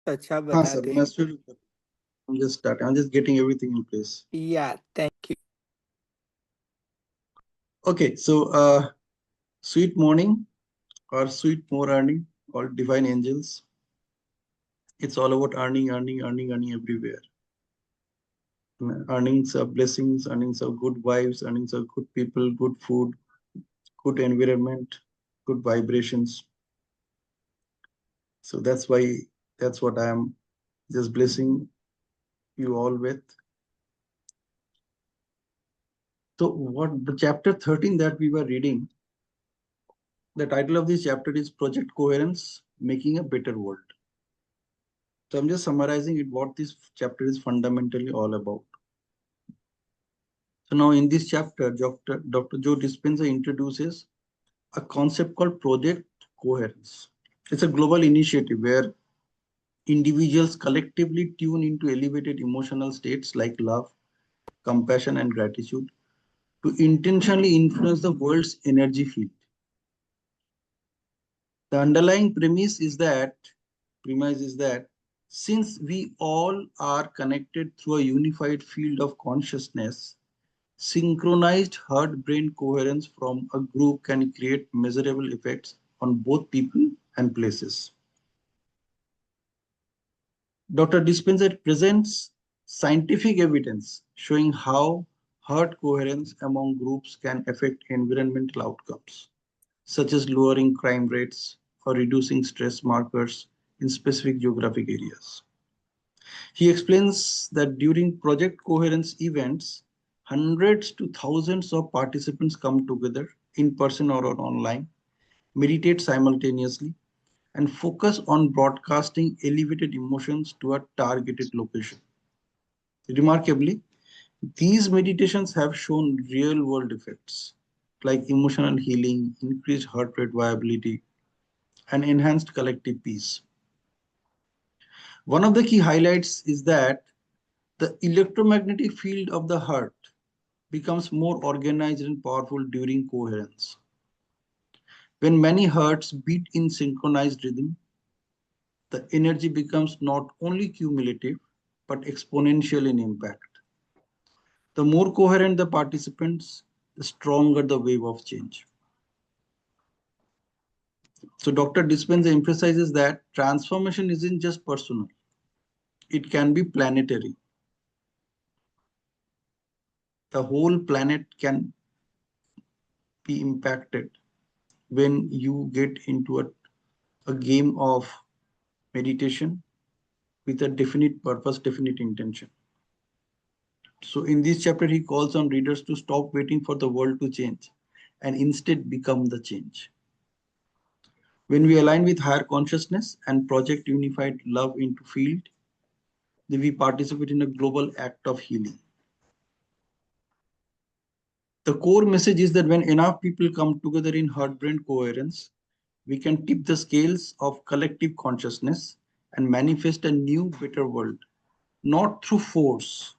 अच्छा हाँ बता सर, दे। मैं शुरू कर, I'm just starting. I'm just getting everything in place. या thank you. Okay, so sweet morning or sweet more earning or divine angels. It's all about earning, earning, earning, earning everywhere. Earnings of blessings, earnings of good vibes, earnings of good people, good food, good environment, good vibrations. So that's what I am just blessing you all with. So what the chapter 13 that we were reading, the title of this chapter is Project Coherence, Making a Better World. So I'm just summarizing it, what this chapter is fundamentally all about. So now in this chapter, Dr. Joe Dispenza introduces a concept called Project Coherence. It's a global initiative where individuals collectively tune into elevated emotional states like love, compassion, and gratitude to intentionally influence the world's energy field. The underlying premise is that since we all are connected through a unified field of consciousness, synchronized heart-brain coherence from a group can create measurable effects on both people and places. Dr. Dispenza presents scientific evidence showing how heart coherence among groups can affect environmental outcomes, such as lowering crime rates or reducing stress markers in specific geographic areas. He explains that during Project Coherence events, hundreds to thousands of participants come together in person or online, meditate simultaneously, and focus on broadcasting elevated emotions to a targeted location. Remarkably, these meditations have shown real world effects like emotional healing, increased heart rate variability, and enhanced collective peace. One of the key highlights is that the electromagnetic field of the heart becomes more organized and powerful during coherence. When many hearts beat in synchronized rhythm, the energy becomes not only cumulative but exponential in impact. The more coherent the participants, the stronger the wave of change. So, Dr. Dispenza emphasizes that transformation isn't just personal, it can be planetary. The whole planet can be impacted when you get into a game of meditation with a definite purpose, definite intention. So, in this chapter, he calls on readers to stop waiting for the world to change and instead become the change. When we align with higher consciousness and project unified love into field, then we participate in a global act of healing. The core message is that when enough people come together in heart-brain coherence, we can tip the scales of collective consciousness and manifest a new, better world, not through force,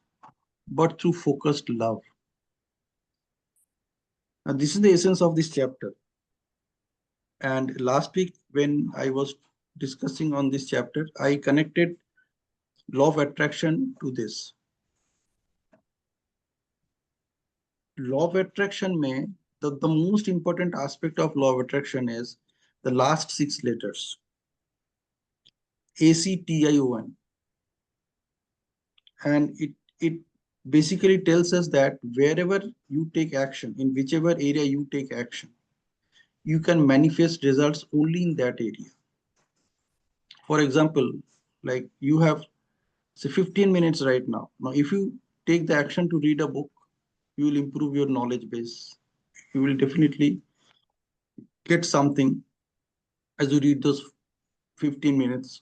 but through focused love. Now, this is the essence of this chapter. And last week, when I was discussing on this chapter, I connected law of attraction to this. Law of attraction may, the most important aspect of law of attraction is the last six letters, ACTION. And it basically tells us that wherever you take action, in whichever area you take action, you can manifest results only in that area. For example, like you have say 15 minutes right now. Now, if you take the action to read a book, you will improve your knowledge base. You will definitely get something as you read those 15 minutes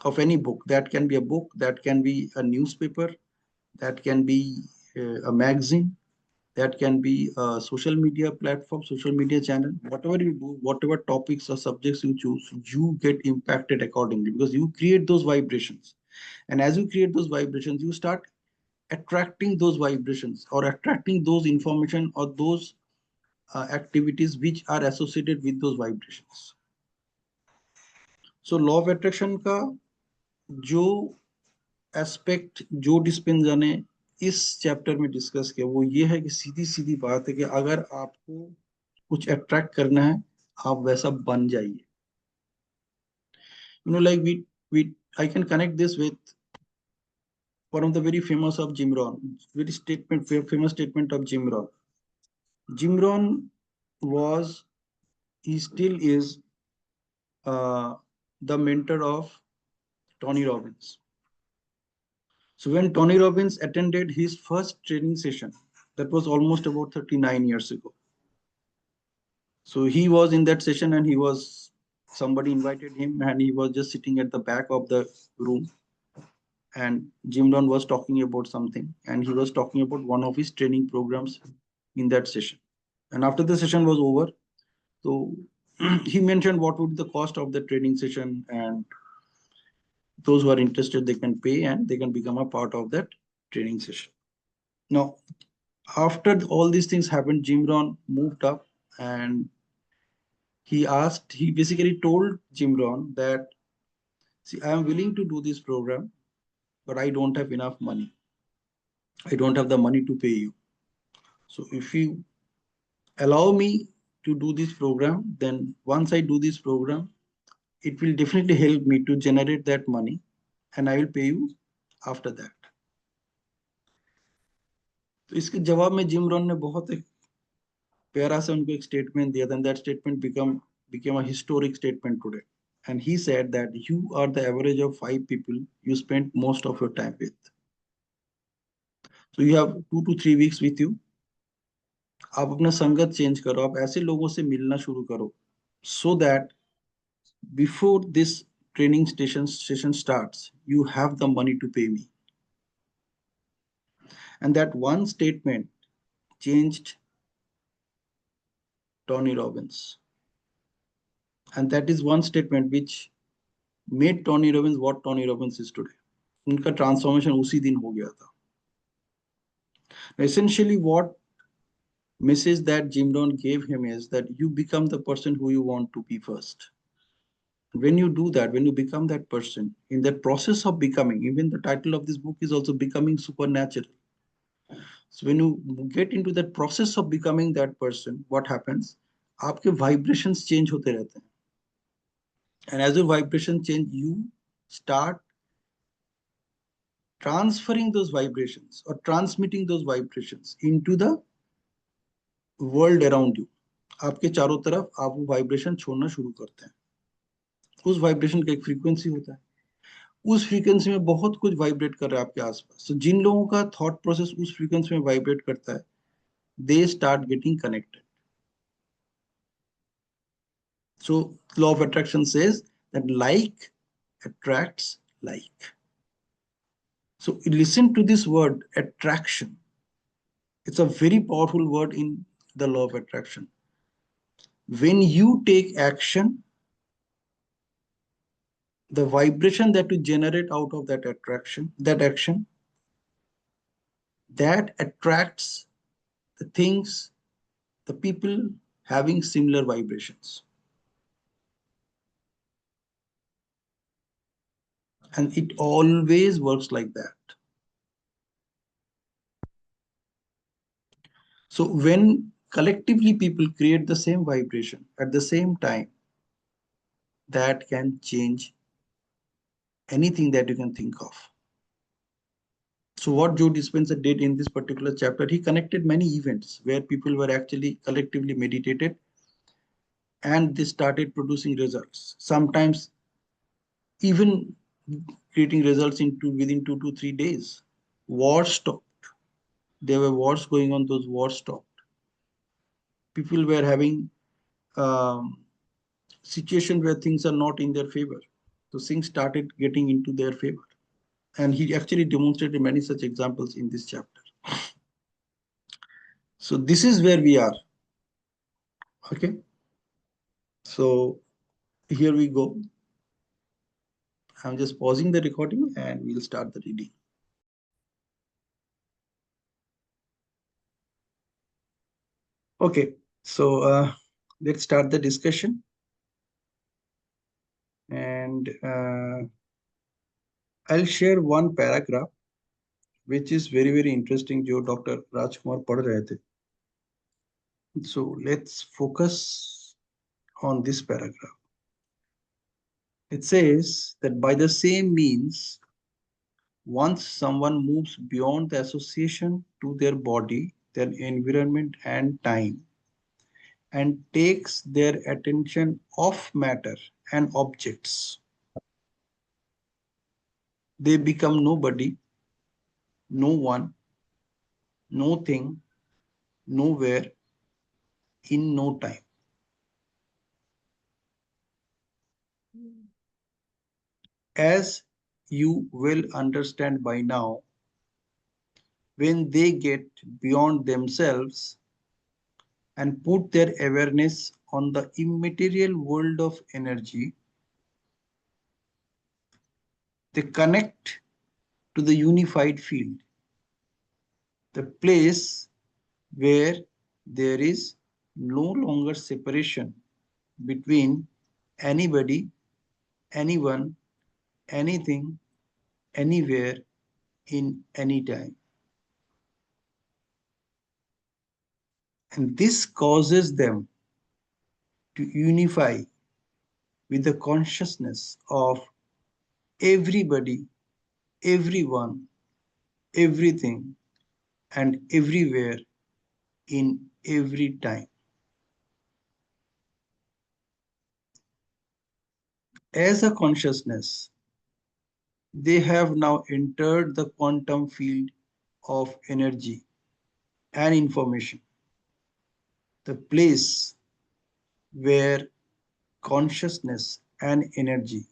of any book. That can be a book, that can be a newspaper, that can be a magazine, that can be a social media platform, social media channel. Whatever you do, whatever topics or subjects you choose, you get impacted accordingly because you create those vibrations. And as you create those vibrations, you start attracting those vibrations or attracting those information or those activities which are associated with those vibrations. So law of attraction ka जो aspect जो Dispenza ने इस chapter में discuss किया वो ये है कि सीधी सीधी बात है कि अगर आपको कुछ अट्रैक्ट करना है, आप वैसा बन जाइए. Like we I can connect this with one of the very famous of Jim Rohn, very famous statement of Jim Rohn. Jim Rohn was, he still is, uh, the mentor of Tony Robbins. So when Tony Robbins attended his first training session, that was almost about 39 years ago. So he was in that session and he was, somebody invited him and he was just sitting at the back of the room, and Jim Rohn was talking about something, and he was talking about one of his training programs in that session. And after the session was over, so he mentioned what would be the cost of the training session, and those who are interested, they can pay and they can become a part of that training session. Now, after all these things happened, Jim Rohn moved up and he basically told Jim Rohn that, see, I am willing to do this program, but I don't have enough money. I don't have the money to pay you. So if you allow me to do this program, then once I do this program, it will definitely help me to generate that money and I will pay you after that. तो इसके जवाब में Jim Rohn ने बहुत एक प्यारा से उनको एक स्टेटमेंट दिया था, that statement became a historic statement today. And he said that you are the average of 5 people you spend most of your time with. So you have 2 to 3 weeks with you. आप अपना संगत change करो, आप ऐसे लोगों से मिलना शुरू करो, so that before this training session starts, you have the money to pay me. And that one statement changed Tony Robbins. And that is one statement which made Tony Robbins what Tony Robbins is today. उनका transformation उसी दिन हो गया था. Essentially, what message that Jim Rohn gave him is that you become the person who you want to be first. When you do that, when you become that person, in that process of becoming, even the title of this book is also Becoming Supernatural. So when you get into that process of becoming that person, what happens? आपके vibrations change होते रहते हैं. And as your vibration change, you start transferring those vibrations or transmitting those vibrations into the world around you. आपके चारों तरफ आप वो vibration छोड़ना शुरू करते हैं. उस वाइब्रेशन का एक फ्रीक्वेंसी होता है, उस फ्रीक्वेंसी में बहुत कुछ वाइब्रेट कर रहा है आपके आसपास. So जिन लोगों का थॉट प्रोसेस उस फ्रीक्वेंसी में वाइब्रेट करता है, they start getting connected. So law of attraction says that like attracts like. So listen to this word attraction. It's a very powerful word in the law of attraction. When you take action, the vibration that you generate out of that attraction, that action, that attracts the things, the people having similar vibrations. And it always works like that. So when collectively people create the same vibration at the same time, that can change anything that you can think of. So what Joe Dispenza did in this particular chapter, he connected many events where people were actually collectively meditated and they started producing results. Sometimes even creating results within 2 to 3 days. Wars stopped. There were wars going on, those wars stopped. People were having um, situation where things are not in their favor. So things started getting into their favor. And he actually demonstrated many such examples in this chapter. So this is where we are. Okay. So here we go. I'm just pausing the recording and we'll start the reading. Okay. So let's start the discussion. And I'll share one paragraph which is very very interesting जो doctor राजकुमार पढ़ रहे थे. So let's focus on this paragraph. It says that by the same means, once someone moves beyond the association to their body, their environment, and time, and takes their attention off matter and objects, they become nobody, no one, no thing, nowhere, in no time. As you will understand by now, when they get beyond themselves and put their awareness on the immaterial world of energy, they connect to the unified field, the place where there is no longer separation between anybody, anyone, anything, anywhere, in any time. And this causes them to unify with the consciousness of everybody, everyone, everything, and everywhere in every time. As a consciousness, they have now entered the quantum field of energy and information, the place where consciousness and energy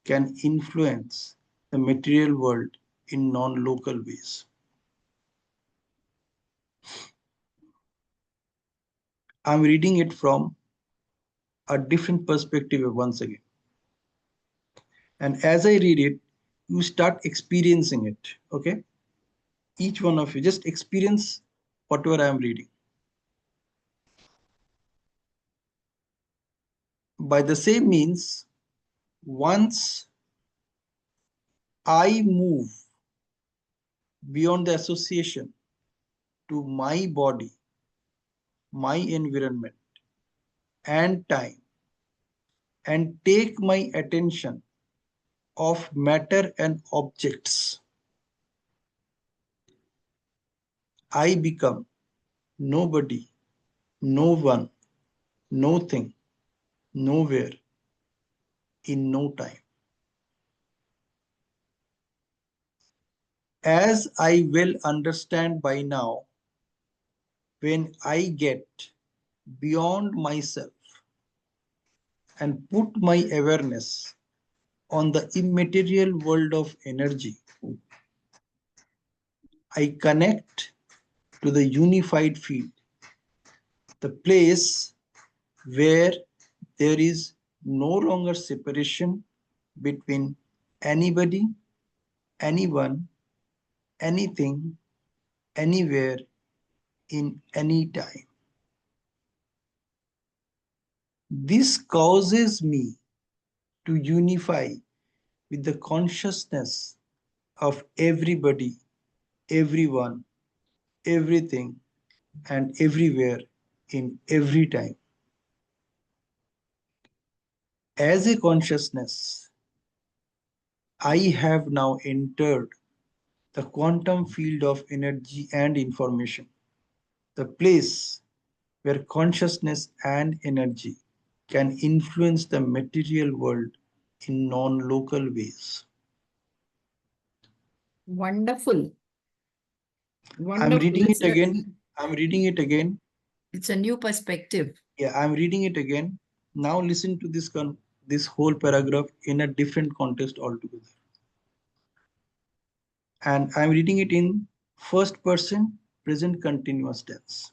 can influence the material world in non local ways. I'm reading it from a different perspective once again. And as I read it, you start experiencing it. Okay? Each one of you just experience whatever I am reading. By the same means, once I move beyond the association to my body, my environment, and time, and take my attention off matter and objects, I become nobody, no one, no thing, nowhere, in no time. As I will understand by now, when I get beyond myself and put my awareness on the immaterial world of energy, I connect to the unified field, the place where there is no longer separation between anybody, anyone, anything, anywhere, in any time. This causes me to unify with the consciousness of everybody, everyone, everything, and everywhere in every time. As a consciousness, I have now entered the quantum field of energy and information, the place where consciousness and energy can influence the material world in non local ways. Wonderful. I'm Wonderful. reading it again. I'm reading it again. It's a new perspective. Yeah, I'm reading it again. Now listen to this whole paragraph in a different context altogether. And I'm reading it in first person present continuous tense.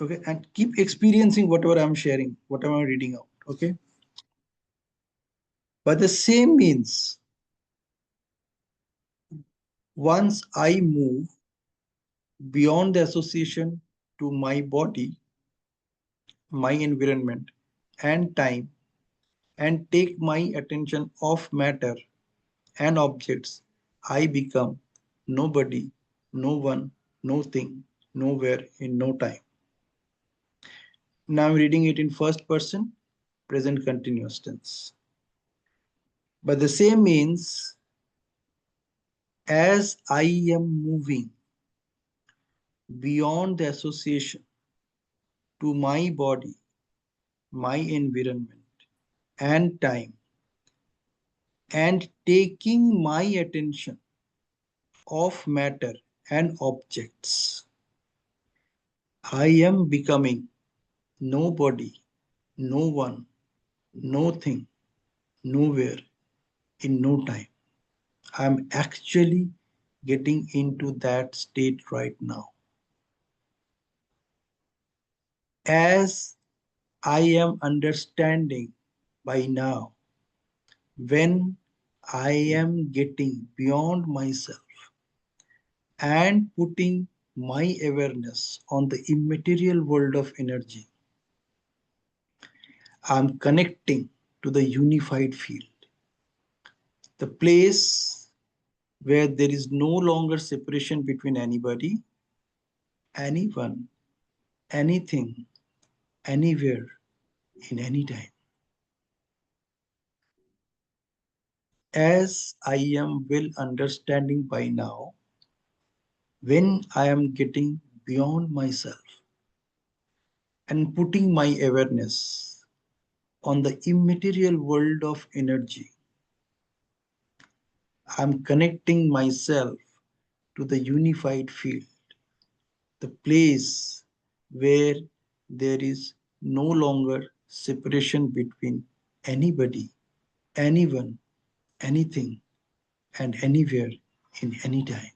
Okay, and keep experiencing whatever I'm sharing, whatever I'm reading out. Okay, by the same means, once I move beyond the association to my body, my environment, and time, and take my attention off matter and objects, I become nobody, no one, no thing, nowhere, in no time. Now I'm reading it in first person, present continuous tense. But the same means as I am moving beyond the association to my body, my environment, and time, and taking my attention off matter and objects, I am becoming nobody, no one, no thing, nowhere, in no time. I'm actually getting into that state right now. As I am understanding by now, when I am getting beyond myself and putting my awareness on the immaterial world of energy, I'm connecting to the unified field, the place where there is no longer separation between anybody, anyone, anything, anywhere, in any time. As I am well understanding by now, when I am getting beyond myself and putting my awareness on the immaterial world of energy, I'm connecting myself to the unified field, the place where there is no longer separation between anybody, anyone, anything, and anywhere in any time.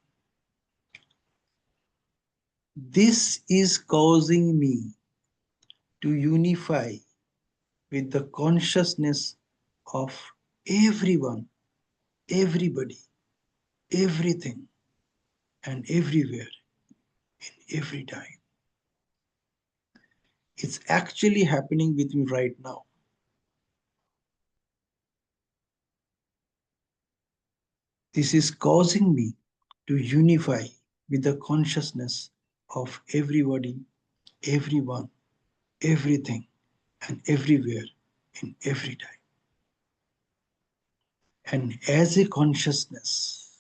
This is causing me to unify with the consciousness of everyone, everybody, everything, and everywhere in every time. It's actually happening with me right now. This is causing me to unify with the consciousness of everybody, everyone, everything, and everywhere in every time. And as a consciousness,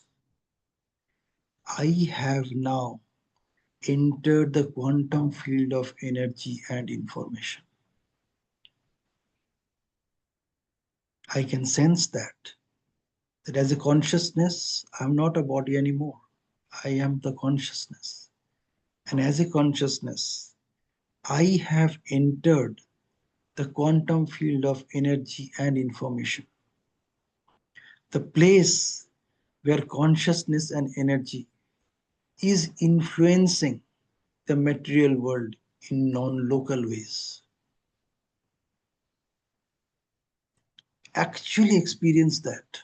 I have now entered the quantum field of energy and information. I can sense that as a consciousness, I'm not a body anymore. I am the consciousness. And as a consciousness, I have entered the quantum field of energy and information, the place where consciousness and energy is influencing the material world in non-local ways. Actually experience that.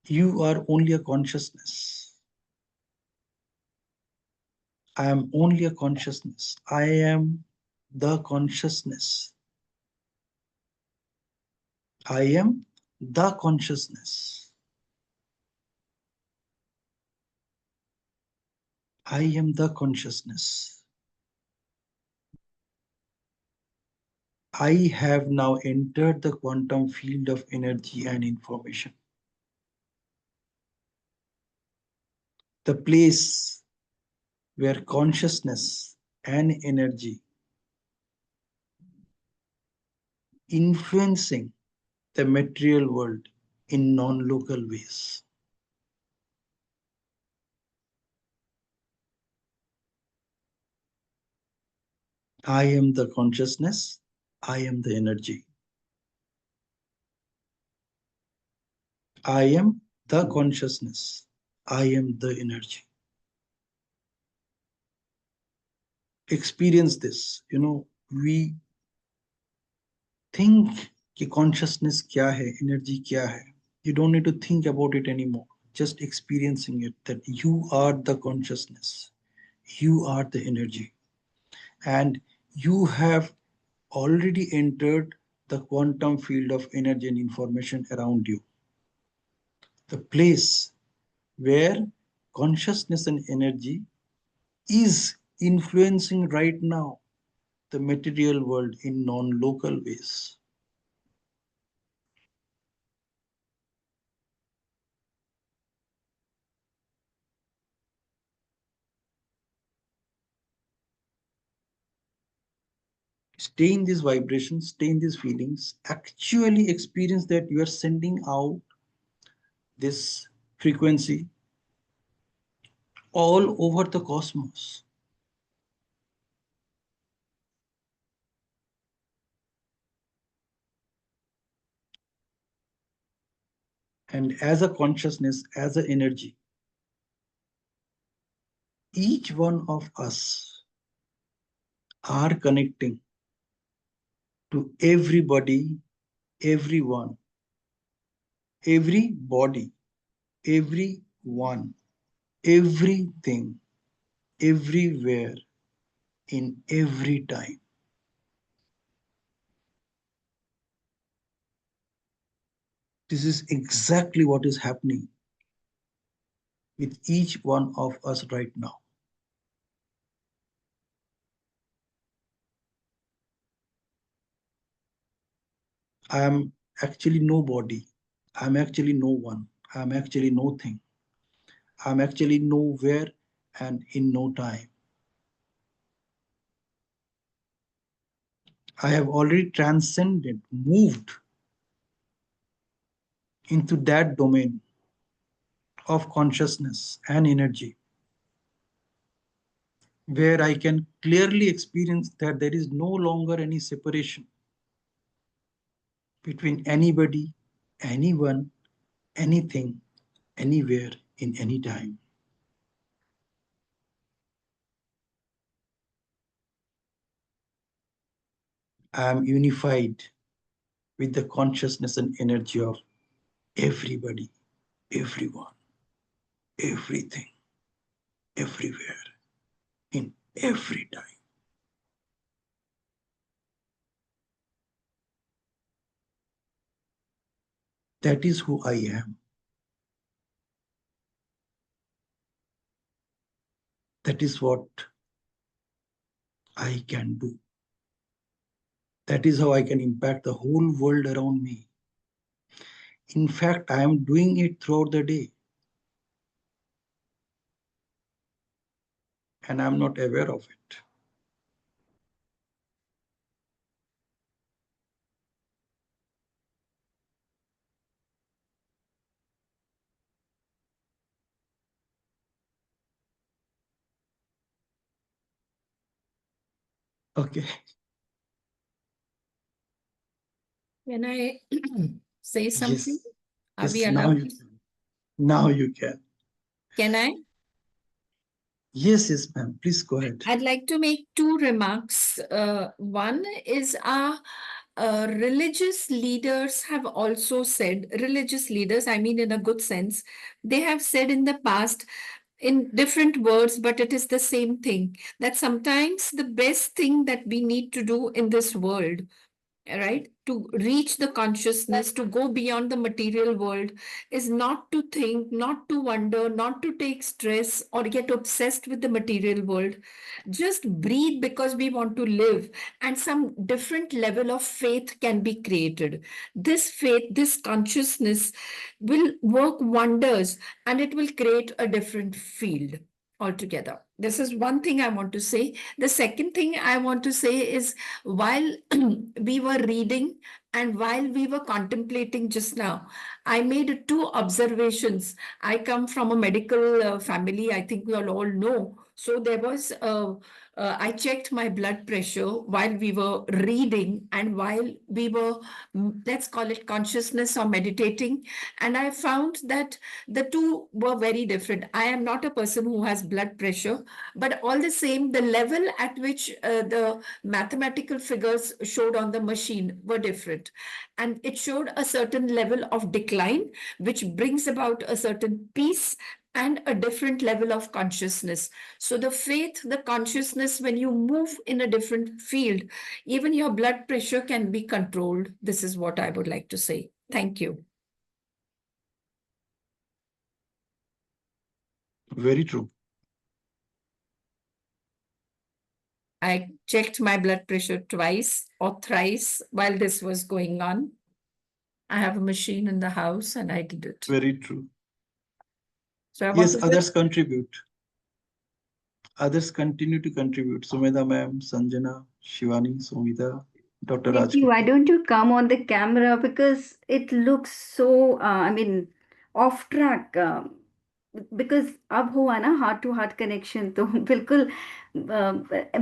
You are only a consciousness. I am only a consciousness. I am the consciousness. I am the consciousness. I am the consciousness. I have now entered the quantum field of energy and information. The place where consciousness and energy influencing the material world in non-local ways. I am the consciousness. I am the energy. I am the consciousness. I am the energy. Experience this. We think कि consciousness क्या है, energy क्या है. You don't need to think about it anymore. Just experiencing it, that you are the consciousness. You are the energy. And you have already entered the quantum field of energy and information around you, the place where consciousness and energy is influencing right now the material world in non-local ways. Stay in these vibrations, stay in these feelings, actually experience that you are sending out this frequency all over the cosmos. And as a consciousness, as an energy, each one of us are connecting to everybody, everyone, everybody, everyone, everything, everywhere, in every time. This is exactly what is happening with each one of us right now. I am actually nobody. I'm actually no one. I'm actually nothing. I'm actually nowhere and in no time. I have already transcended, moved into that domain of consciousness and energy where I can clearly experience that there is no longer any separation between anybody, anyone, anything, anywhere, in any time. I am unified with the consciousness and energy of everybody, everyone, everything, everywhere, in every time. That is who I am. That is what I can do. That is how I can impact the whole world around me. In fact, I am doing it throughout the day and I'm not aware of it. Okay. Can I say something? Yes. Are we Yes, now allowed you to? can. Now you can. Can I? Yes, yes, ma'am. Please go ahead. I'd like to make two remarks. One is our religious leaders have also said, religious leaders, I mean in a good sense, they have said in the past in different words, but it is the same thing, that sometimes the best thing that we need to do in this world, right, to reach the consciousness, to go beyond the material world, is not to think, not to wonder, not to take stress or get obsessed with the material world. Just breathe, because we want to live, and some different level of faith can be created. This faith, this consciousness will work wonders, and it will create a different field altogether. This is one thing I want to say. The second thing I want to say is, while we were reading and while we were contemplating just now, I made two observations. I come from a medical family, I think we all know. So there was, I checked my blood pressure while we were reading and while we were, let's call it consciousness or meditating. And I found that the two were very different. I am not a person who has blood pressure, but all the same, the level at which the mathematical figures showed on the machine were different. And it showed a certain level of decline, which brings about a certain peace and a different level of consciousness. So, the faith, the consciousness, when you move in a different field, even your blood pressure can be controlled. This is what I would like to say. Thank you. Very true. I checked my blood pressure twice or thrice while this was going on. I have a machine in the house and I did it. Very true. So I want Yes, to others just contribute. Others continue to contribute. Sumedha ma'am, Sanjana, Shivani, Sumita, Dr. Pinky, why Rajkumar. don't you come on the camera? Because it looks so, off track. Because अब हुआ ना heart to heart connection तो बिल्कुल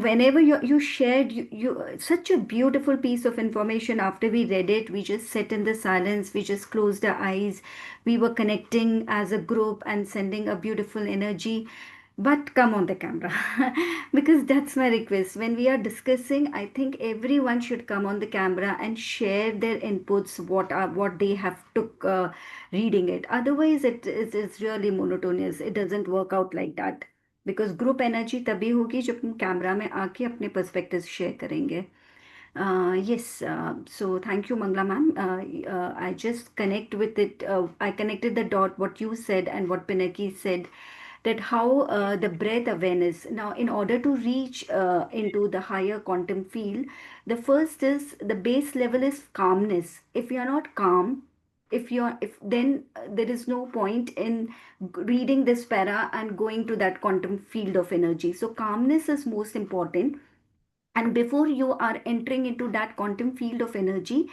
whenever you shared you such a beautiful piece of information. After we read it, we just sat in the silence, we just closed our eyes, we were connecting as a group and sending a beautiful energy. But come on the camera because that's my request. When we are discussing, I think everyone should come on the camera and share their inputs, what they have took reading it. Otherwise it's really monotonous. It doesn't work out like that, because group energy तभी होगी जब हम camera में आके अपने perspective share करेंगे. Yes, so thank you, Mangla ma'am. I just connect with it. I connected the dot what you said and what Pinaki said, that how the breath awareness. Now, in order to reach into the higher quantum field, the first is the base level is calmness. If you are not calm, if then there is no point in reading this para and going to that quantum field of energy. So calmness is most important, and before you are entering into that quantum field of energy,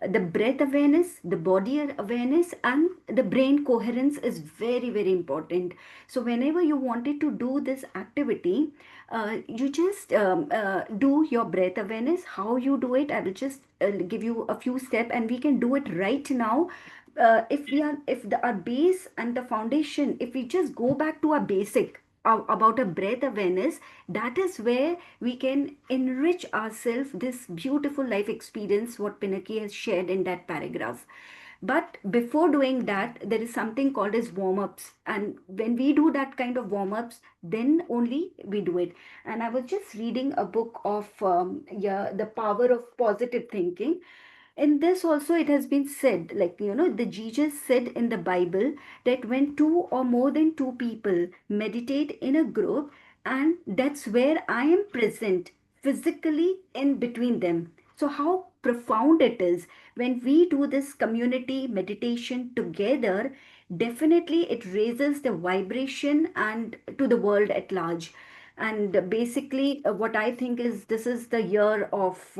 the breath awareness, the body awareness, and the brain coherence is very, very important. So whenever you wanted to do this activity, you just do your breath awareness. How you do it, I will just give you a few steps, and we can do it right now. If we are if the our base and the foundation, if we just go back to our basic about a breath awareness, that is where we can enrich ourselves this beautiful life experience what Pinaki has shared in that paragraph. But before doing that, there is something called as warm-ups, and when we do that kind of warm-ups, then only we do it. And I was just reading a book of yeah, the power of positive thinking. In this also it has been said, like, the Jesus said in the Bible that when two or more than two people meditate in a group, and that's where I am present physically in between them. So how profound it is when we do this community meditation together. Definitely it raises the vibration and to the world at large. And basically, what I think is this is the year of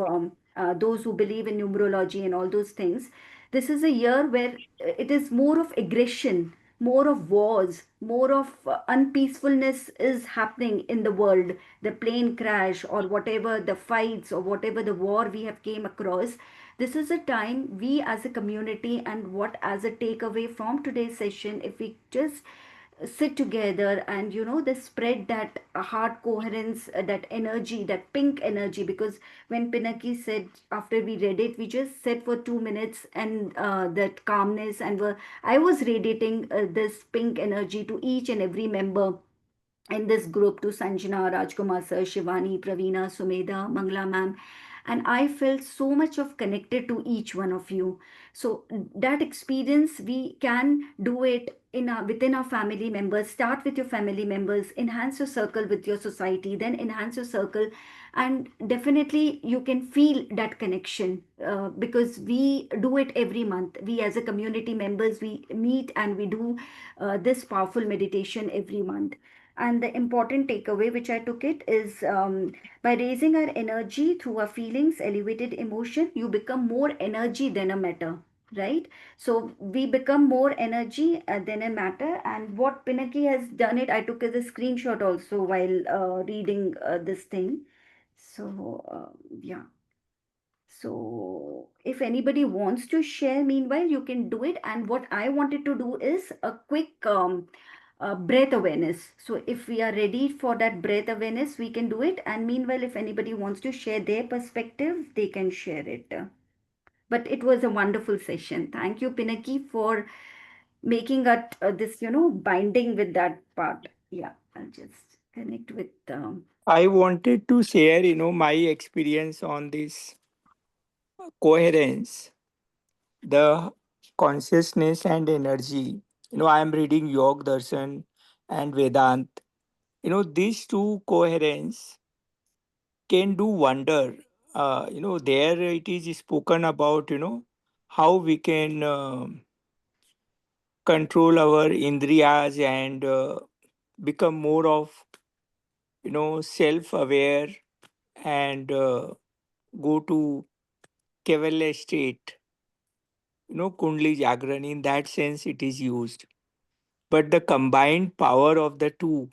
those who believe in numerology and all those things. This is a year where it is more of aggression, more of wars, more of unpeacefulness is happening in the world. The plane crash or whatever the fights or whatever the war we have came across. This is a time we as a community, and what as a takeaway from today's session, if we just sit together and they spread that heart coherence, that energy, that pink energy. Because when Pinaki said, after we read it, we just sat for 2 minutes, and that calmness, and I was radiating this pink energy to each and every member in this group, to Sanjana, Rajkumar sir, Shivani, Pravina, Sumedha, Mangla ma'am. And I felt so much of connected to each one of you. So that experience, we can do it in within our family members. Start with your family members, enhance your circle with your society, then enhance your circle. And definitely you can feel that connection, because we do it every month. We as a community members, we meet and we do this powerful meditation every month. And the important takeaway which I took it is, by raising our energy through our feelings, elevated emotion, you become more energy than a matter, right? So we become more energy than a matter. And what Pinaki has done it, I took as a screenshot also while reading this thing. So yeah. So if anybody wants to share, meanwhile, you can do it. And what I wanted to do is a quick breath awareness. So if we are ready for that breath awareness, we can do it. And meanwhile, if anybody wants to share their perspective, they can share it. But it was a wonderful session. Thank you, Pinaki, for making that this binding with that part. Yeah, I'll just connect with I wanted to share, my experience on this coherence, the consciousness and energy. I am reading Yog Darshan and Vedant. These two coherence can do wonder. There it is spoken about, how we can control our indriyas and become more of, self-aware and go to Kevala state, Kundli Jagran. In that sense, it is used. But the combined power of the two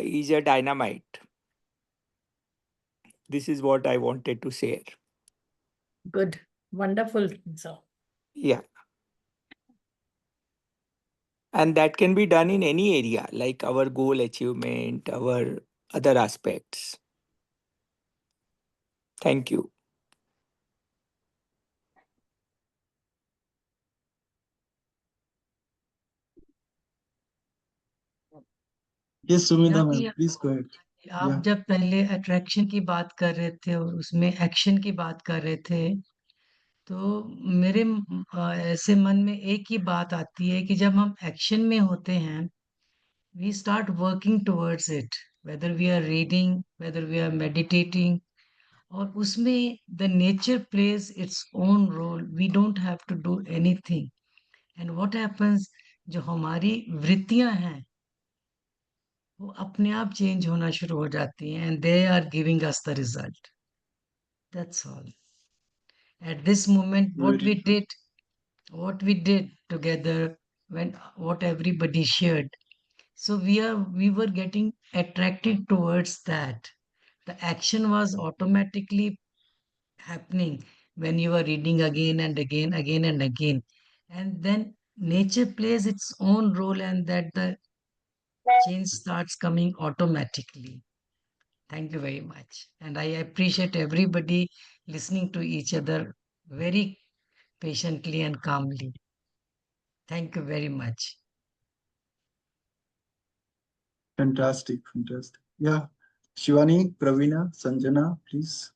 is a dynamite. This is what I wanted to share. Good. Wonderful. So, Yeah. And that can be done in any area, like our goal achievement, our other aspects. Thank you. Yes, Sumita यहाँ ma'am, भी please go ahead. आप Yeah. जब पहले attraction की बात कर रहे थे और उसमें एक्शन की बात कर रहे थे, तो मेरे ऐसे मन में एक ही बात आती है कि जब हम एक्शन में होते हैं, we start working towards it, whether we are reading, whether we are meditating, और उसमें the nature plays its own role. We don't have to do anything. And what happens, जो हमारी वृत्तियां हैं वो अपने आप चेंज होना शुरू हो जाती हैं, and they are giving us the result. That's all. At this moment, Very true. what we did together, when what everybody shared, so we were getting attracted towards that. The action was automatically happening when you are reading again and again, again and again, and then nature plays its own role, and that the change starts coming automatically. Thank you very much. And I appreciate everybody listening to each other very patiently and calmly. Thank you very much. Fantastic, fantastic. Yeah. Shivani, Pravina, Sanjana, please.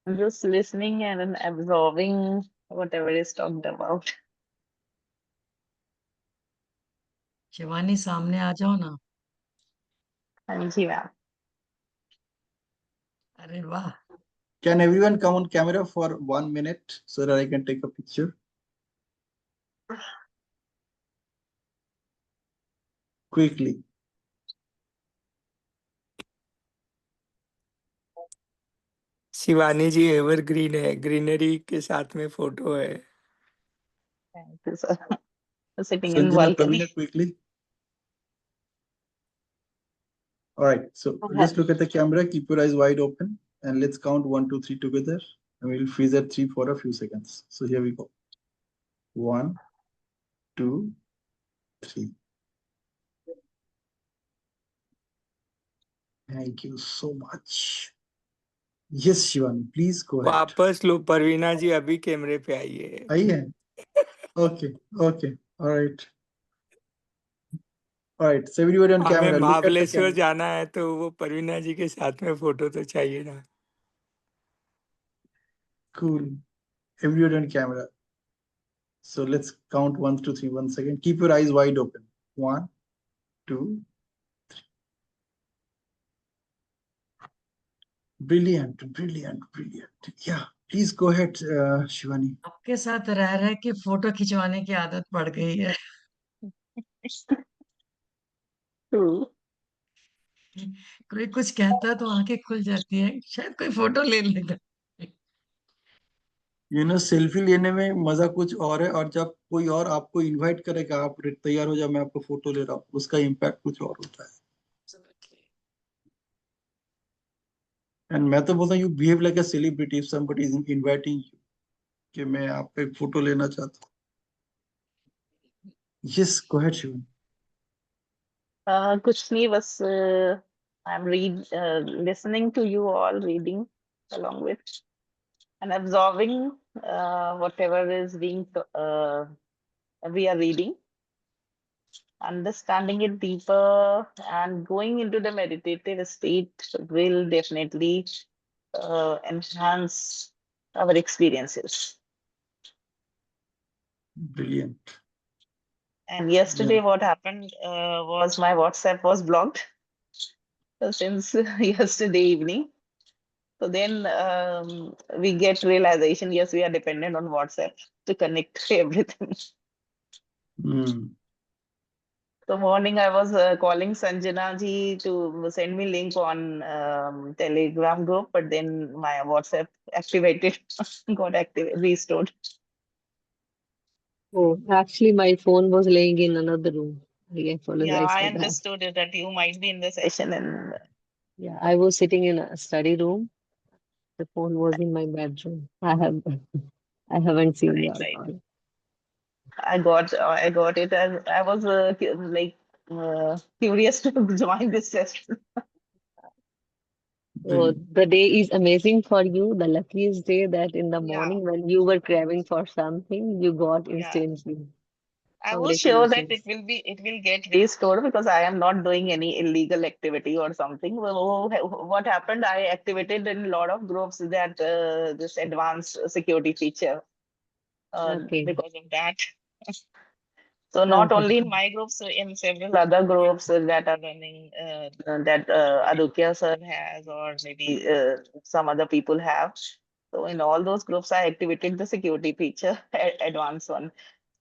I'm just listening and absorbing whatever is talked about. Shivani सामने आ जाओ ना. हाँ जी ma'am. अरे वाह. Can everyone come on camera for 1 minute so that I can take a picture? Quickly. Shivani ji evergreen है, greenery के साथ में फोटो है. Thank you, sir. Sitting in Sanjana, balcony. Pravina, quickly. All right, so just look at the camera, keep your eyes wide open, and let's count 1, 2, 3 together. And we'll freeze at 3 for a few seconds. So here we go. 1, 2, 3. Thank you so much. Yes, Shivani, please go ahead. वापस लो परवीना जी, अभी कैमरे पे आइए. आइए. Okay, okay, all right. All right, so everybody on हमें camera, look at the Mahabaleshwar camera. जाना है तो वो परवीना जी के साथ में फोटो तो चाहिए ना. Cool. Everybody on camera. So let's count 1, 2, 3. 1 second. Keep your eyes wide open. 1, 2. Brilliant, brilliant, brilliant. Yeah, please go ahead, Shivani. आपके साथ रह रह के फोटो खिंचवाने की आदत पड़ गई है. True. कोई कुछ कहता तो आंखें खुल जाती है, शायद कोई फोटो ले लेगा. सेल्फी लेने में मजा कुछ और है, और जब कोई और आपको इनवाइट करेगा, आप तैयार हो जाओ, मैं आपको फोटो ले रहा हूँ, उसका इम्पैक्ट कुछ और होता है. एंड मैं तो बोलता हूँ, you behave like a celebrity if somebody is inviting you, कि मैं आपका एक फोटो लेना चाहता हूँ. Yes, go ahead Shivan. कुछ नहीं, बस I'm listening to you all reading along with and absorbing whatever is being we are reading, understanding it deeper, and going into the meditative state will definitely enhance our experiences. Brilliant. And Yeah. yesterday, what happened was my WhatsApp was blocked since yesterday evening. So then we get realization, yes, we are dependent on WhatsApp to connect everything. Mm. So morning I was calling Sanjana ji to send me link on Telegram group, but then my WhatsApp activated, got restored. Oh, actually, my phone was laying in another room. I Yeah, apologize I for that. understood it that you might be in the session and Yeah, I was sitting in a study room. The phone was in my bedroom. I haven't seen right, your right. call. I got it. I was curious to join this session. So Brilliant. the day is amazing for you. The luckiest day that in the Yeah, morning when you were craving for something, you got yeah. instantly. I was sure that Congratulations. it will get restored because I am not doing any illegal activity or something. Well, what happened? I activated in a lot of groups that this advanced security feature. Okay. Because of that, so not Okay. only in my groups, in several other groups that are running, that Adukya sir has, or maybe some other people have. So in all those groups, I activated the security feature, advanced one.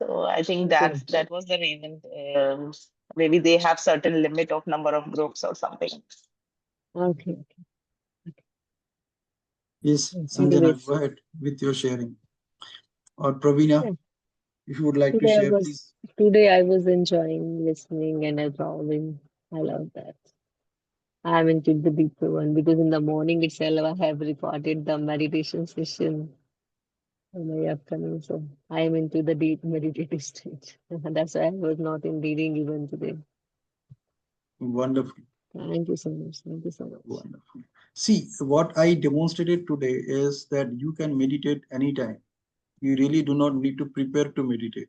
So I think Okay. that was the reason. Maybe they have certain limit of number of groups or something. Okay. Yes, Sanjana, Anyways, go ahead with your sharing. Or Pravina, yeah, if you would like to today I share, was please. today I was enjoying listening and absorbing. I love that. I'm into the deeper one because in the morning itself I have recorded the meditation session for my upcoming. So I am into the deep meditative state. That's why I was not in reading even today. Wonderful. Thank you so much. Thank you so much. Wonderful. See, what I demonstrated today is that you can meditate anytime. You really do not need to prepare to meditate.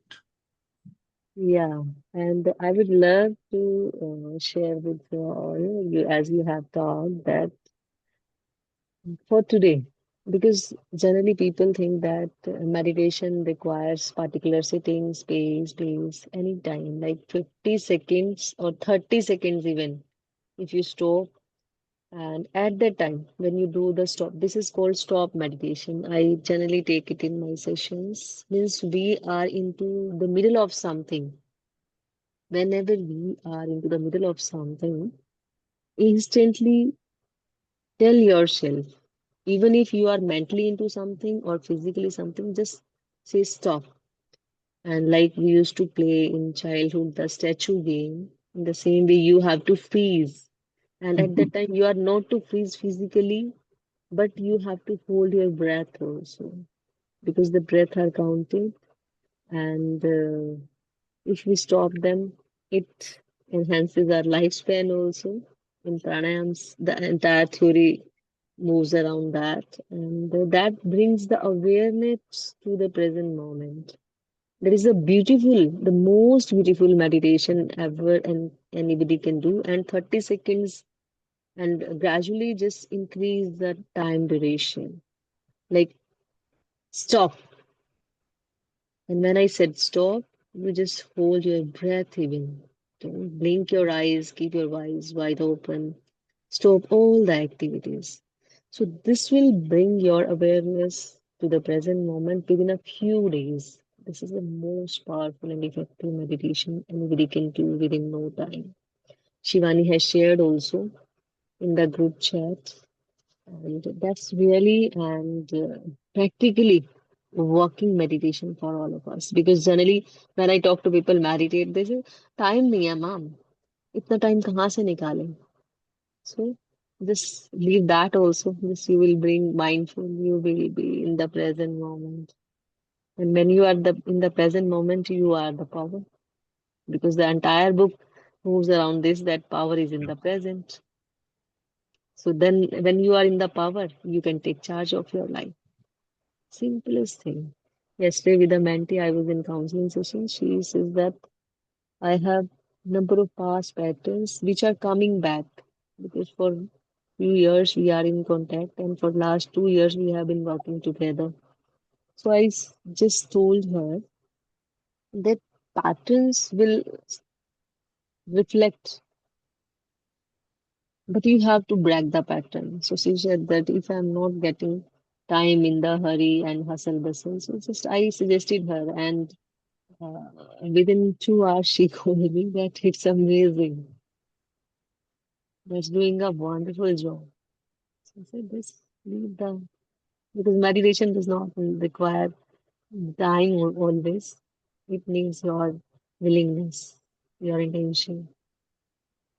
Yeah, and I would love to share with you all, you, as you have thought that for today, because generally people think that meditation requires particular sitting, space, any time, like 50 seconds or 30 seconds even. If you stop and at that time when you do the stop, this is called stop meditation. I generally take it in my sessions. Means we are into the middle of something. Whenever we are into the middle of something, instantly tell yourself, even if you are mentally into something or physically something, just say stop. And like we used to play in childhood, the statue game, in the same way, you have to freeze. And at that time, you are not to freeze physically, but you have to hold your breath also, because the breath are counted. And if we stop them, it enhances our lifespan also. In pranayams, the entire theory moves around that, and that brings the awareness to the present moment. That is a beautiful, the most beautiful meditation ever, and anybody can do. And 30 seconds, and gradually just increase the time duration. Like stop. And when I said stop, you just hold your breath even. Don't blink your eyes, keep your eyes wide open. Stop all the activities. So this will bring your awareness to the present moment within a few days. This is the most powerful and effective meditation anybody can do within no time. Shivani has shared also in the group chat, and that's really and practically working meditation for all of us. Because generally, when I talk to people meditate, they say, "Time nahi hai, ma'am. Itna time kahan se nikale?" So just leave that also. Just you will bring mindful. You will be in the present moment. And when you are in the present moment, you are the power. Because the entire book moves around this, that power is in the present. So then when you are in the power, you can take charge of your life. Simplest thing. Yesterday with a mentee, I was in counseling session. She says that I have number of past patterns which are coming back because for few years we are in contact and for last 2 years we have been working together. So just told her that patterns will reflect, but you have to break the pattern. So she said that if I'm not getting time in the hurry and hustle bustle, so just I suggested her, and within 2 hours she told me that it's amazing. That's doing a wonderful job. So I said, just leave the because meditation does not require time always. It needs your willingness, your intention.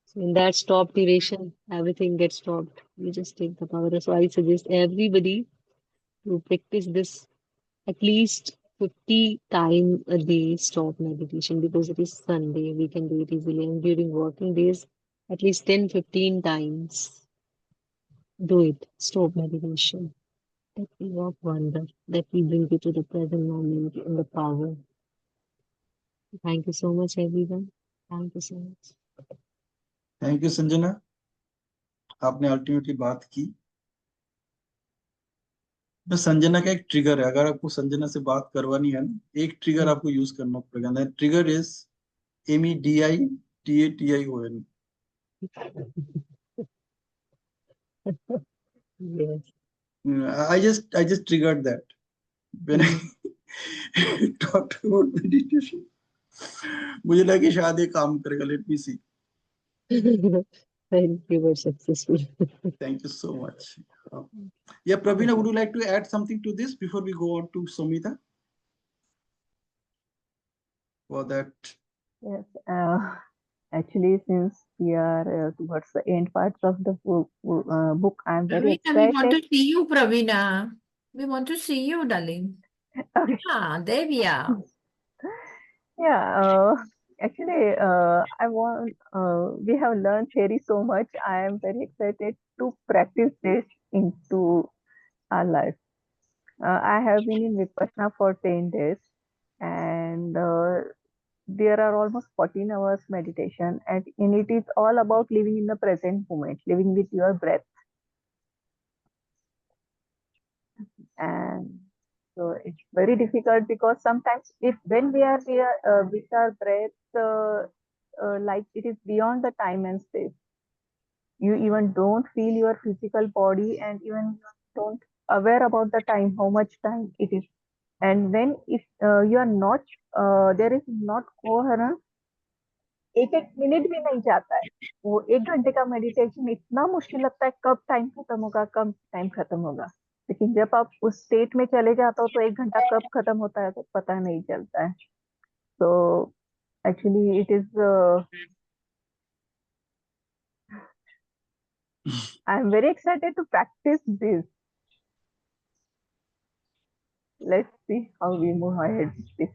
So in that stop duration, everything gets stopped. You just take the power. So I suggest everybody to practice this at least 50 times a day stop meditation because it is Sunday. We can do it easily. And during working days, at least 10-15 times do it. Stop meditation. That will work wonder. That will bring you to the present moment and the power. Thank you so much, everyone. Thank you so much. Thank you Sanjana, आपने ultimately बात की। बस संजना का एक trigger है, अगर आपको संजना से बात करवानी है ना, एक ट्रिगर आपको यूज करना पड़ेगा। Trigger is MEDITATION। Yes. I just triggered that when Mm. I talked about meditation। मुझे लगा कि शायद ये काम करेगा। Let me see. Thank you, were successful. Thank you so much. Yeah, Pravina, would you like to add something to this before we go on to Samita for that? Yes, actually, since we are towards the end parts of the book, I'm very Pravina, we want excited. to see you, Pravina. We want to see you, darling. Okay. Ah, there we are. Yeah, actually, we have learned theory so much. I am very excited to practice this into our life. I have been in Vipassana for 10 days, and there are almost 14 hours meditation, and it is all about living in the present moment, living with your breath. And so it's very difficult because sometimes if when we are here with our breath, like it is beyond the time and space, you even don't feel your physical body, and even you don't aware about the time, how much time it is. And when if you are not there is not coherence, एक एक minute भी नहीं जाता है। वो 1 घंटे का meditation इतना मुश्किल लगता है, कब टाइम खत्म होगा, कब टाइम खत्म होगा। लेकिन जब आप उस स्टेट में चले जाते हो तो 1 घंटा कब खत्म होता है तो पता नहीं चलता है। तो actually it is I am very excited to practice this. Let's see how we move ahead with this.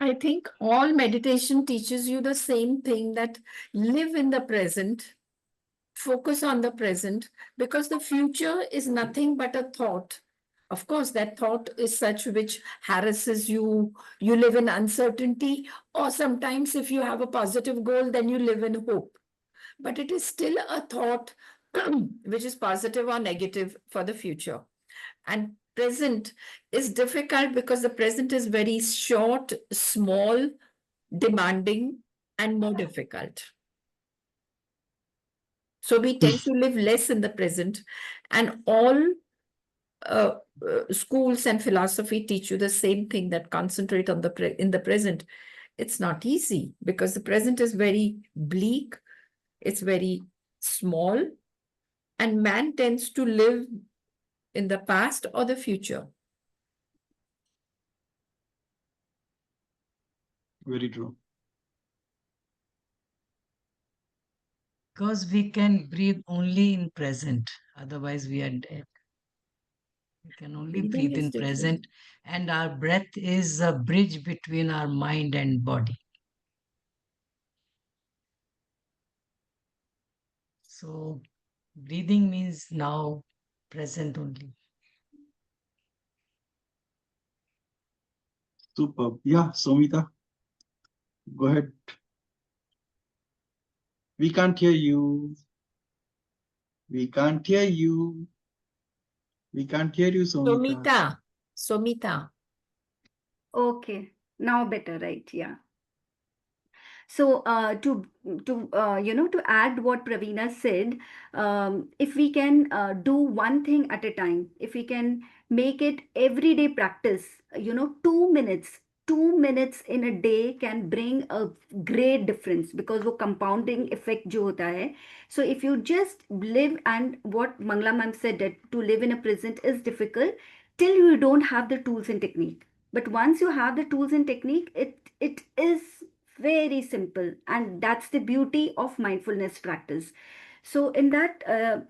I think all meditation teaches you the same thing, that live in the present, focus on the present, because the future is nothing but a thought. Of course, that thought is such which harasses you. You live in uncertainty, or sometimes if you have a positive goal, then you live in hope. But it is still a thought which is positive or negative for the future. And present is difficult because the present is very short, small, demanding, and more difficult. So we tend to live less in the present, and all schools and philosophy teach you the same thing, that concentrate on in the present. It's not easy because the present is very bleak, it's very small, and man tends to live in the past or the future. Very true. Because we can breathe only in present, otherwise we are dead. We can only Breathing breathe is in different. present, and our breath is a bridge between our mind and body. So breathing means now, present only. Superb. Yeah, Somita, go ahead. We can't hear you. We can't hear you. We can't hear you, Somita. Somita. Okay, now better, right? Yeah. So to add what Pravina said, if we can do one thing at a time, if we can make it everyday practice, 2 minutes. 2 minutes in a day can bring a great difference because वो compounding effect जो होता है. So if you just live, and what Mangla ma'am said, that to live in a present is difficult till you don't have the tools and technique. But once you have the tools and technique, it is very simple, and that's the beauty of mindfulness practice. So in that,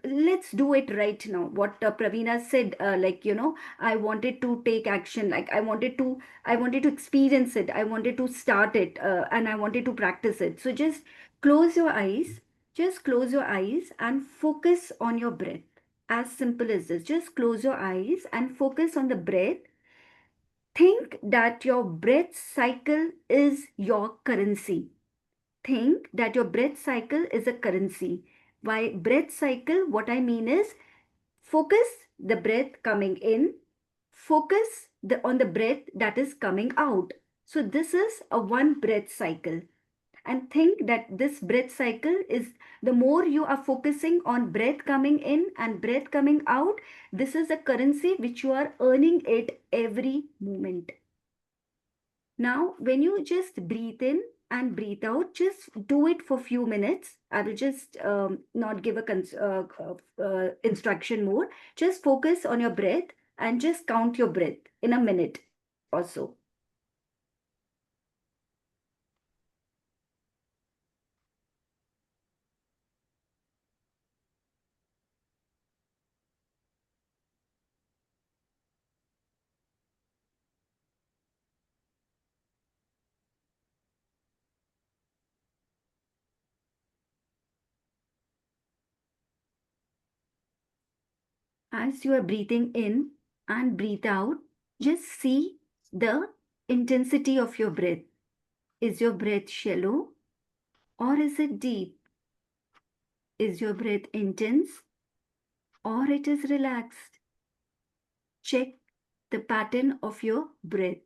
let's do it right now. What Pravina said, I wanted to take action, like I wanted to experience it, I wanted to start it, and I wanted to practice it. So just close your eyes, and focus on your breath. As simple as this, just close your eyes and focus on the breath. Think that your breath cycle is your currency. Think that your breath cycle is a currency. By breath cycle, what I mean is focus the breath coming in, focus on the breath that is coming out. So this is a one breath cycle. And think that this breath cycle is, the more you are focusing on breath coming in and breath coming out, this is a currency which you are earning it every moment. Now, when you just breathe in and breathe out, just do it for few minutes. I will just not give a instruction more. Just focus on your breath and just count your breath in a minute or so. As you are breathing in and breathe out, just see the intensity of your breath. Is your breath shallow or is it deep? Is your breath intense or it is relaxed? Check the pattern of your breath.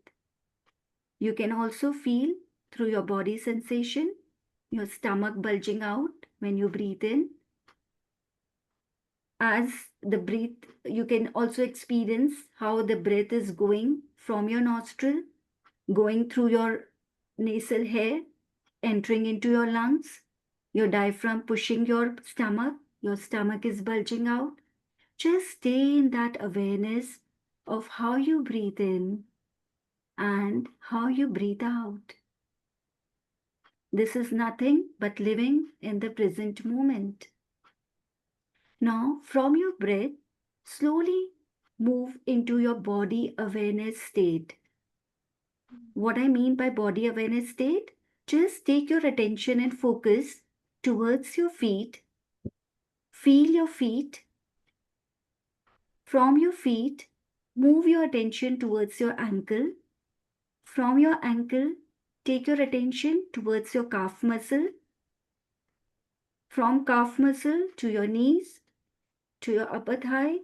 You can also feel through your body sensation, your stomach bulging out when you breathe in. As the breath, you can also experience how the breath is going from your nostril, going through your nasal hair, entering into your lungs, your diaphragm pushing your stomach is bulging out. Just stay in that awareness of how you breathe in and how you breathe out. This is nothing but living in the present moment. Now, from your breath, slowly move into your body awareness state. What I mean by body awareness state, just take your attention and focus towards your feet. Feel your feet. From your feet, move your attention towards your ankle. From your ankle, take your attention towards your calf muscle. From calf muscle to your knees, to your upper thigh,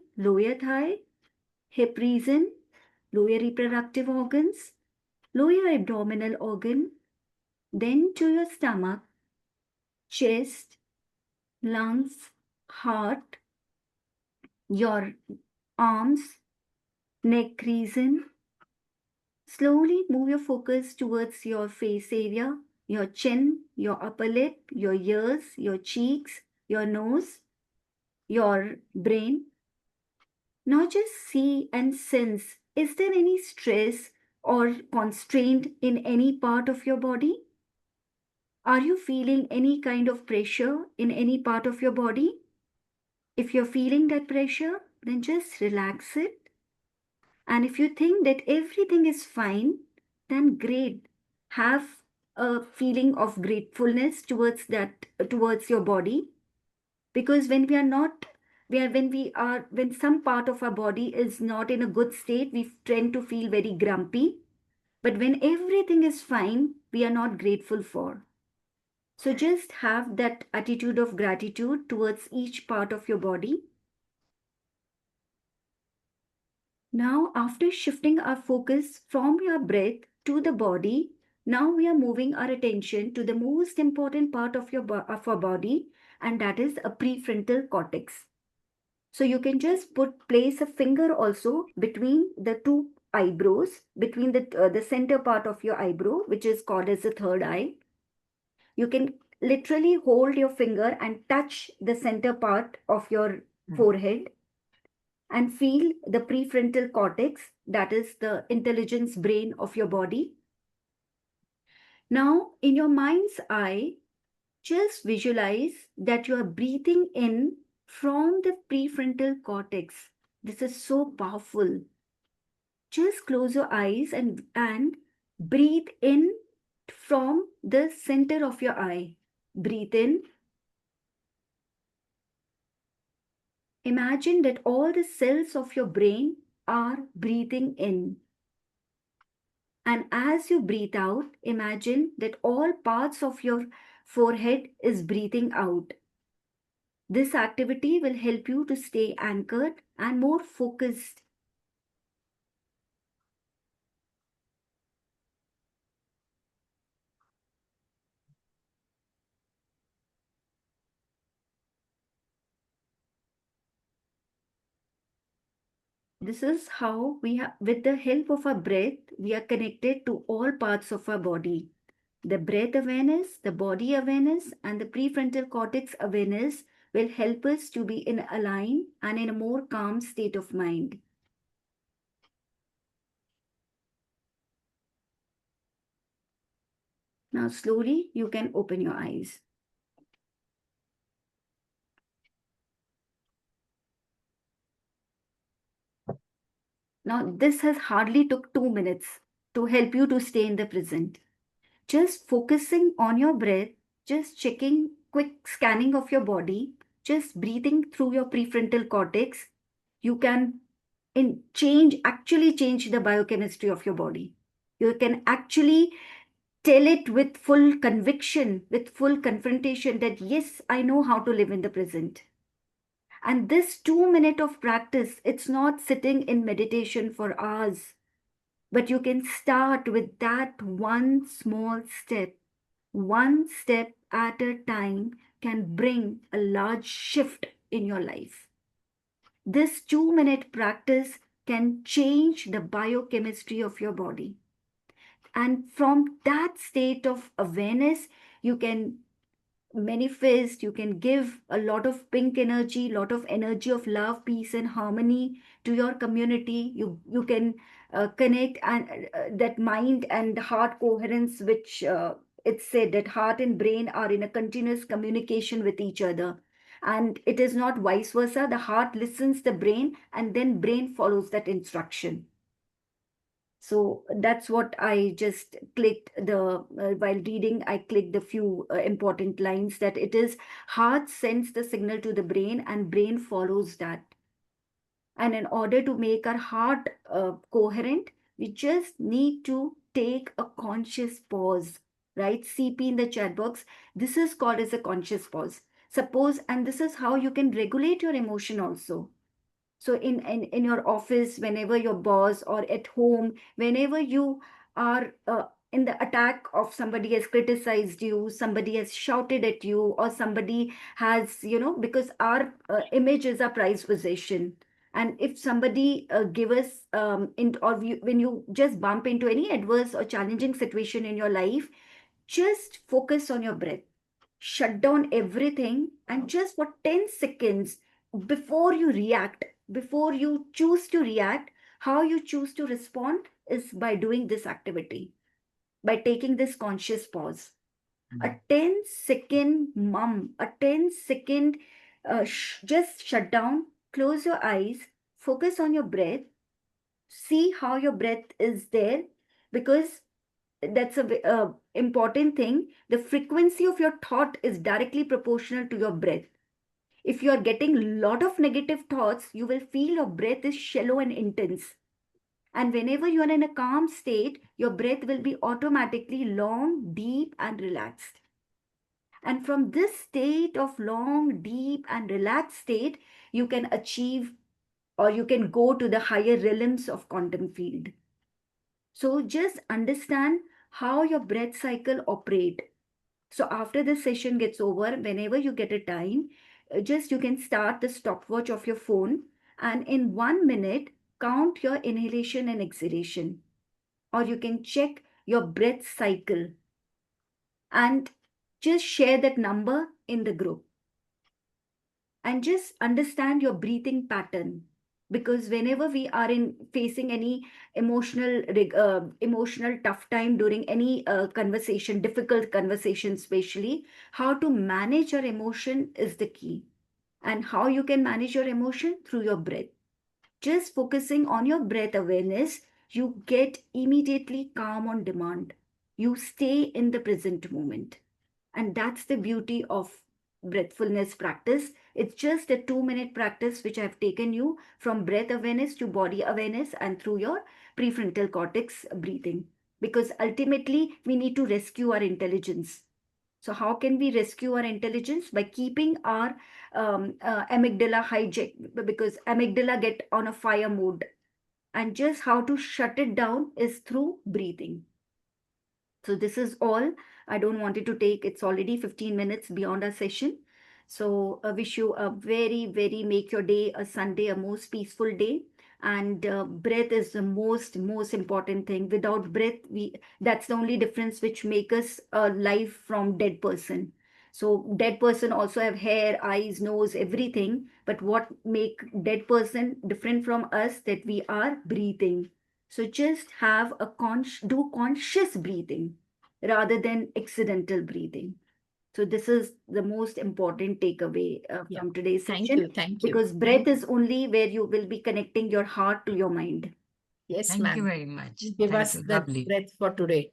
hip region, lower reproductive organs, lower abdominal organ, then to your stomach, chest, lungs, heart, your arms, neck region. Slowly move your focus towards your face area, your chin, your upper lip, your ears, your cheeks, your nose, your brain. Now just see and sense, is there any stress or constraint in any part of your body? Are you feeling any kind of pressure in any part of your body? If you're feeling that pressure, then just relax it. And if you think that everything is fine, then great. Have a feeling of gratefulness towards your body. Because when we are not, when some part of our body is not in a good state, we tend to feel very grumpy. But when everything is fine, we are not grateful for. So just have that attitude of gratitude towards each part of your body. Now, after shifting our focus from your breath to the body, now we are moving our attention to the most important part of our body, and that is a prefrontal cortex. So you can just place a finger also between the two eyebrows, between the center part of your eyebrow, which is called as the third eye. You can literally hold your finger and touch the center part of your forehead and feel the prefrontal cortex, that is the intelligence brain of your body. Now, in your mind's eye, just visualize that you are breathing in from the prefrontal cortex. This is so powerful. Just close your eyes and breathe in from the center of your eye. Breathe in. Imagine that all the cells of your brain are breathing in. And as you breathe out, imagine that all parts of your forehead is breathing out. This activity will help you to stay anchored and more focused. This is how with the help of our breath, we are connected to all parts of our body. The breath awareness, the body awareness, and the prefrontal cortex awareness will help us to be in align and in a more calm state of mind. Now slowly you can open your eyes. Now this has hardly took 2 minutes to help you to stay in the present. Just focusing on your breath, just checking quick scanning of your body, just breathing through your prefrontal cortex, you can actually change the biochemistry of your body. You can actually tell it with full conviction, with full confrontation that yes, I know how to live in the present. And this 2 minute of practice, it's not sitting in meditation for hours, but you can start with that one small step. One step at a time can bring a large shift in your life. This 2 minute practice can change the biochemistry of your body. And from that state of awareness, you can manifest, you can give a lot of pink energy, lot of energy of love, peace, and harmony to your community. You can connect and that mind and heart coherence, which it's said that heart and brain are in a continuous communication with each other. And it is not vice versa. The heart listens the brain, and then brain follows that instruction. So that's what I just clicked while reading, I clicked the few important lines that it is heart sends the signal to the brain and brain follows that. And in order to make our heart coherent, we just need to take a conscious pause, right? CP in the chat box. This is called as a conscious pause. Suppose, and this is how you can regulate your emotion also. So in your office, whenever your boss, or at home, whenever you are in the attack of somebody has criticized you, somebody has shouted at you, or somebody has, because our image is our prized possession. And if somebody give us when you just bump into any adverse or challenging situation in your life, just focus on your breath, shut down everything, and just for 10 seconds, before you react, before you choose to react, how you choose to respond is by doing this activity, by taking this conscious pause. A 10-second a 10-second just shut down, close your eyes, focus on your breath, see how your breath is there, because that's a important thing. The frequency of your thought is directly proportional to your breath. If you are getting a lot of negative thoughts, you will feel your breath is shallow and intense. And whenever you are in a calm state, your breath will be automatically long, deep, and relaxed. And from this state of long, deep, and relaxed state, you can achieve or you can go to the higher realms of quantum field. So just understand how your breath cycle operate. So after the session gets over, whenever you get a time, just you can start the stopwatch of your phone and in 1 minute count your inhalation and exhalation. Or you can check your breath cycle and just share that number in the group. And just understand your breathing pattern, because whenever we are in facing any emotional tough time during any conversation, difficult conversation especially, how to manage your emotion is the key. And how you can manage your emotion? Through your breath. Just focusing on your breath awareness, you get immediately calm on demand. You stay in the present moment. And that's the beauty of breathfulness practice. It's just a 2 minute practice which I've taken you from breath awareness to body awareness and through your prefrontal cortex breathing. Because ultimately, we need to rescue our intelligence. So, how can we rescue our intelligence? By keeping our amygdala hijacked, because amygdala get on a fire mode. And just how to shut it down is through breathing. So this is all. I don't want it to take, it's already 15 minutes beyond our session. So I wish you a very, very, make your day a Sunday, a most peaceful day. And breath is the most important thing. Without breath, that's the only difference which make us a life from dead person. So dead person also have hair, eyes, nose, everything. But what make dead person different from us, that we are breathing. So just have a do conscious breathing rather than accidental breathing. So this is the most important takeaway Yeah. from today's Thank session, you. Thank you. because breath is only where you will be connecting your heart to your mind. Yes, Thank you ma'am. very much. Give Thank us you. the Lovely. breath for today.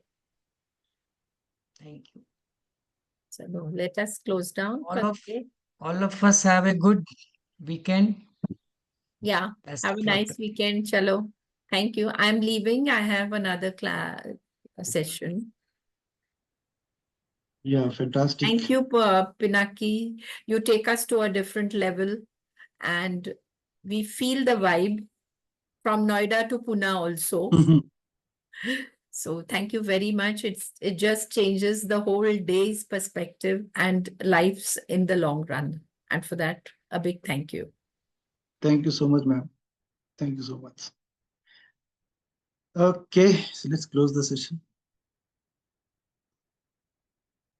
Thank you. So let us close down for the day. All of us have a good weekend. Yeah. Best Have a of luck. nice weekend. Chalo. Thank you. I'm leaving. I have another class session. Yeah, fantastic. Thank you, Pinaki. You take us to a different level and we feel the vibe from Noida to Pune also. So thank you very much. It just changes the whole day's perspective and life's in the long run. And for that, a big thank you. Thank you so much, ma'am. Thank you so much. Okay, so let's close the session.